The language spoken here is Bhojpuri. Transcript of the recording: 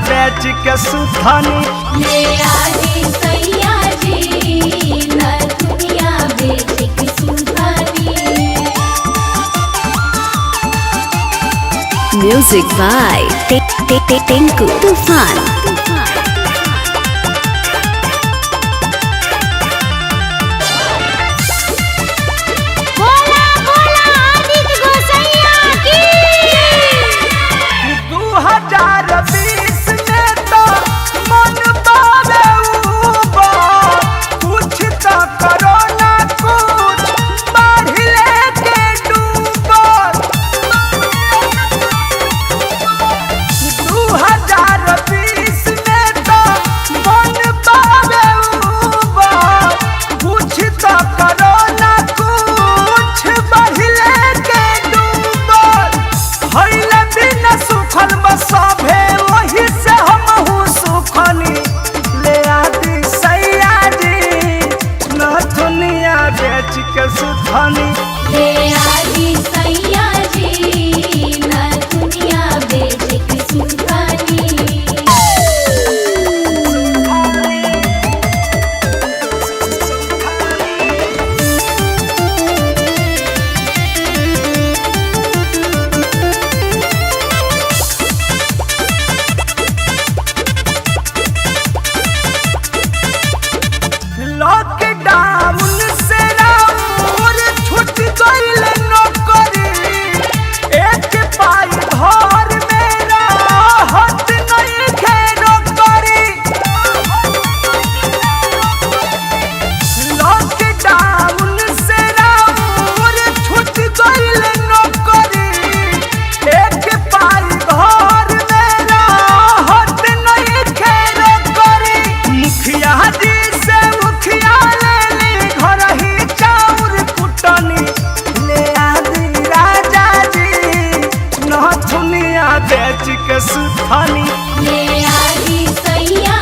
बेच के सुथनी ले आदि सैया जी न दुनिया बेच के सुथनी। Music by Tinku Tufan. बोला बोला आदित्य गोसैया की। 2020 में तो मन बावे ऊपर, कुछ तो करो ना कुछ बढ़ लेके डूबर। 2020 में तो मन बावे ऊपर, कुछ तो करो ना कुछ बढ़ लेके डूबर। हइले बिना सुखल बसभे वही से हमहू सुखनी। ले आदि सैया जी न दुनिया बेच के सुथनी ले आदि सैया जी न दुनिया बेच के सुथनी। लॉकडाउन से राउर छूट गइल नौकरी, एक पाई घर में राहत नहीं घेरो करी। लॉकडाउन से राउर छूट गइल नौकरी, एक पाई घर में राहत नहीं घेरो करी। मुखिया जी से मुखिया लेली घर ही चाउर कुटनी। ले आदि राजा जी न दुनिया बेच के सुथनी ले आदि सैया